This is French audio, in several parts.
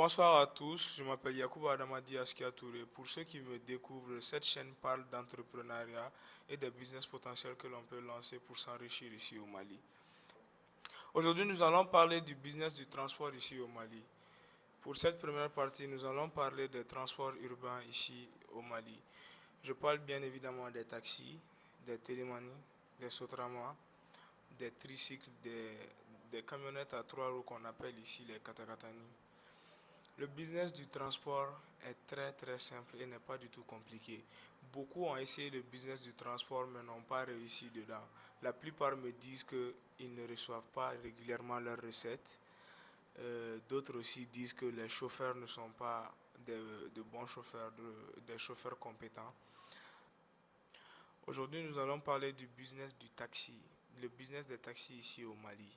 Bonsoir à tous, je m'appelle Yacouba Adamadi Askia Touré. Pour ceux qui me découvrent, cette chaîne parle d'entrepreneuriat et des business potentiels que l'on peut lancer pour s'enrichir ici au Mali. Aujourd'hui, nous allons parler du business du transport ici au Mali. Pour cette première partie, nous allons parler des transports urbains ici au Mali. Je parle bien évidemment des taxis, des télémanies, des sotramas, des tricycles, des camionnettes à trois roues qu'on appelle ici les katakatani. Le business du transport est très simple et n'est pas du tout compliqué. Beaucoup ont essayé le business du transport mais n'ont pas réussi dedans. La plupart me disent qu'ils ne reçoivent pas régulièrement leurs recettes. D'autres aussi disent que les chauffeurs ne sont pas de bons chauffeurs, des chauffeurs compétents. Aujourd'hui, nous allons parler du business du taxi, le business des taxis ici au Mali.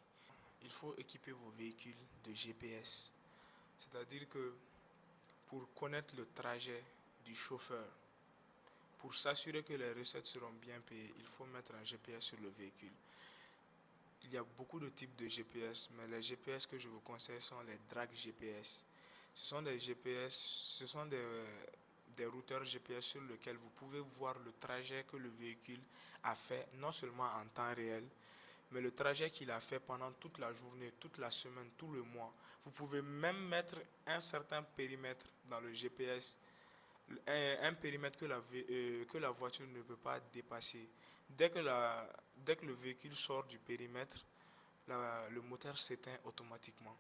Il faut équiper vos véhicules de GPS. C'est-à-dire que pour connaître le trajet du chauffeur, pour s'assurer que les recettes seront bien payées, il faut mettre un GPS sur le véhicule. Il y a beaucoup de types de GPS, mais les GPS que je vous conseille sont les drag GPS. Ce sont des GPS, ce sont des routeurs GPS sur lesquels vous pouvez voir le trajet que le véhicule a fait, non seulement en temps réel, mais le trajet qu'il a fait pendant toute la journée, toute la semaine, tout le mois. Vous pouvez même mettre un certain périmètre dans le GPS, un périmètre que la voiture ne peut pas dépasser. Dès que le véhicule sort du périmètre, le moteur s'éteint automatiquement.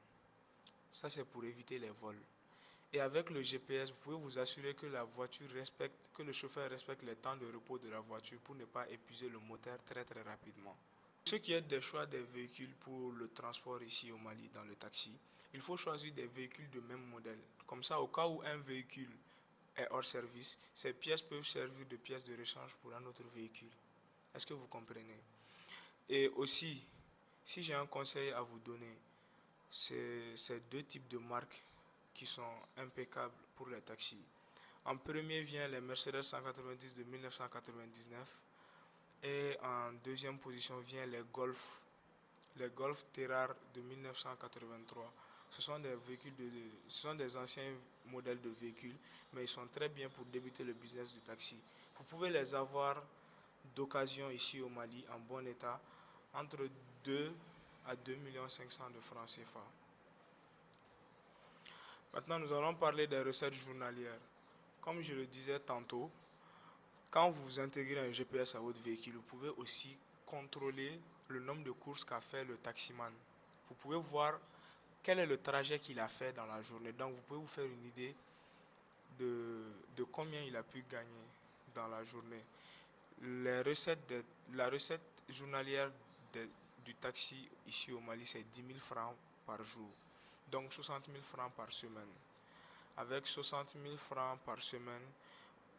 Ça, c'est pour éviter les vols. Et avec le GPS, vous pouvez vous assurer que la voiture respecte, que le chauffeur respecte les temps de repos de la voiture pour ne pas épuiser le moteur très rapidement. Ce qui est des choix des véhicules pour le transport ici au Mali dans le taxi, il faut choisir des véhicules de même modèle. Comme ça, au cas où un véhicule est hors service, ces pièces peuvent servir de pièces de rechange pour un autre véhicule. Est-ce que vous comprenez? Et aussi, si j'ai un conseil à vous donner, c'est ces deux types de marques qui sont impeccables pour les taxis. En premier vient les Mercedes 190 de 1999 et en deuxième position vient les Golf Terrar de 1983. Ce sont des anciens modèles de véhicules, mais ils sont très bien pour débuter le business du taxi. Vous pouvez les avoir d'occasion ici au Mali en bon état entre 2 à 2,5 millions de francs CFA. Maintenant, nous allons parler des recettes journalières. Comme je le disais tantôt, quand vous intégrez un GPS à votre véhicule, vous pouvez aussi contrôler le nombre de courses qu'a fait le taximan. Vous pouvez voir quel est le trajet qu'il a fait dans la journée. Donc, vous pouvez vous faire une idée de combien il a pu gagner dans la journée. La recette journalière du taxi ici au Mali, c'est 10 000 francs par jour. Donc, 60 000 francs par semaine. Avec 60 000 francs par semaine,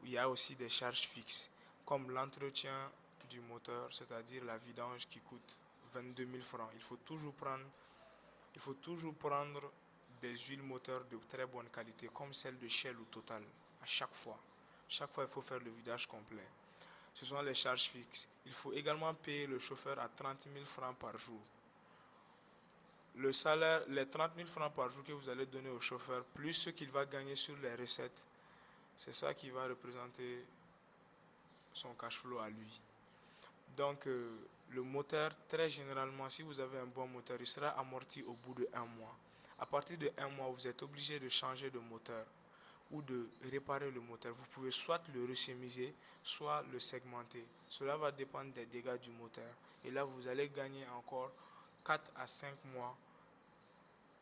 il y a aussi des charges fixes, comme l'entretien du moteur, c'est-à-dire la vidange qui coûte 22 000 francs. Il faut toujours prendre des huiles moteurs de très bonne qualité, comme celle de Shell ou Total, à chaque fois. Chaque fois, il faut faire le vidage complet. Ce sont les charges fixes. Il faut également payer le chauffeur à 30 000 francs par jour. Le salaire, les 30 000 francs par jour que vous allez donner au chauffeur, plus ce qu'il va gagner sur les recettes, c'est ça qui va représenter son cash flow à lui. Donc, le moteur, très généralement, si vous avez un bon moteur, il sera amorti au bout de 1 mois. À partir de 1 mois, vous êtes obligé de changer de moteur ou de réparer le moteur. Vous pouvez soit le rechemiser, soit le segmenter. Cela va dépendre des dégâts du moteur. Et là, vous allez gagner encore 4 à 5 mois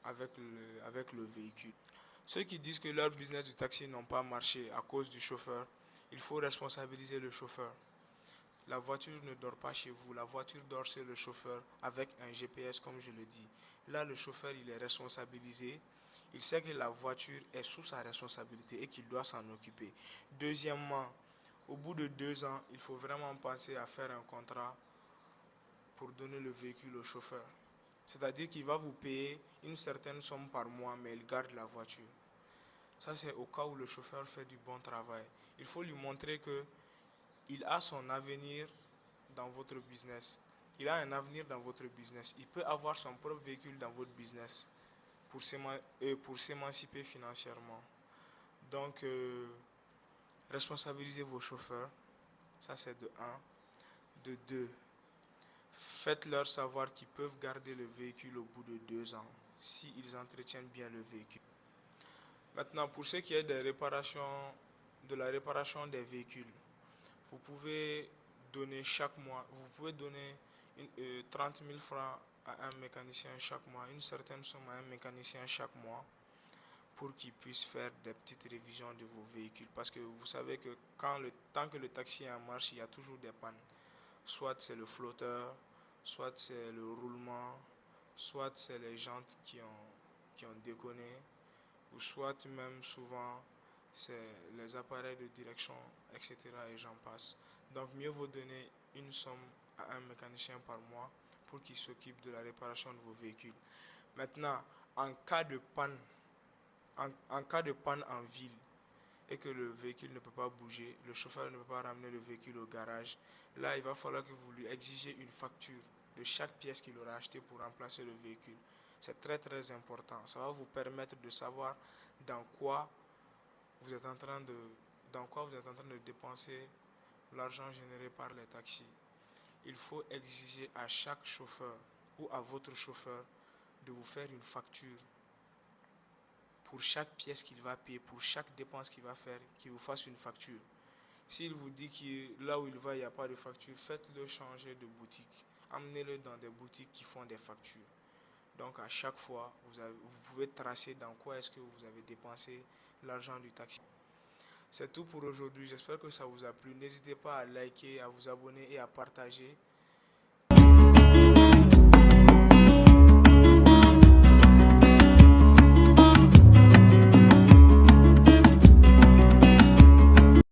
avec le véhicule. Ceux qui disent que leur business du taxi n'ont pas marché à cause du chauffeur, il faut responsabiliser le chauffeur. La voiture ne dort pas chez vous, la voiture dort chez le chauffeur avec un GPS comme je le dis. Là, le chauffeur, il est responsabilisé. Il sait que la voiture est sous sa responsabilité et qu'il doit s'en occuper. Deuxièmement, au bout de 2 ans, il faut vraiment penser à faire un contrat pour donner le véhicule au chauffeur. C'est-à-dire qu'il va vous payer une certaine somme par mois, mais il garde la voiture. Ça, c'est au cas où le chauffeur fait du bon travail. Il faut lui montrer que il a son avenir dans votre business. Il a un avenir dans votre business. Il peut avoir son propre véhicule dans votre business. pour s'émanciper financièrement. Donc, responsabilisez vos chauffeurs, ça c'est de un. De 2, faites-leur savoir qu'ils peuvent garder le véhicule au bout de 2 ans s'ils entretiennent bien le véhicule. Maintenant, pour ce qui est des réparations, de la réparation des véhicules, vous pouvez donner chaque mois, vous pouvez donner 30 000 francs à un mécanicien chaque mois, une certaine somme à un mécanicien chaque mois pour qu'il puisse faire des petites révisions de vos véhicules. Parce que vous savez que tant que le taxi est en marche, il y a toujours des pannes. Soit c'est le flotteur, soit c'est le roulement, soit c'est les jantes qui ont déconné, ou soit même souvent c'est les appareils de direction, etc. et j'en passe. Donc mieux vaut donner une somme à un mécanicien par mois pour qu'il s'occupe de la réparation de vos véhicules. Maintenant, en cas de panne, en cas de panne en ville et que le véhicule ne peut pas bouger, le chauffeur ne peut pas ramener le véhicule au garage, là il va falloir que vous lui exigiez une facture de chaque pièce qu'il aura acheté pour remplacer le véhicule. C'est très très important. Ça va vous permettre de savoir dans quoi vous êtes en train de, dans quoi vous êtes en train de dépenser l'argent généré par les taxis. Il faut exiger à chaque chauffeur ou à votre chauffeur de vous faire une facture pour chaque pièce qu'il va payer, pour chaque dépense qu'il va faire, qu'il vous fasse une facture. S'il vous dit que là où il va, il n'y a pas de facture, faites-le changer de boutique. Amenez-le dans des boutiques qui font des factures. Donc à chaque fois, vous pouvez tracer dans quoi est-ce que vous avez dépensé l'argent du taxi. C'est tout pour aujourd'hui. J'espère que ça vous a plu. N'hésitez pas à liker, à vous abonner et à partager.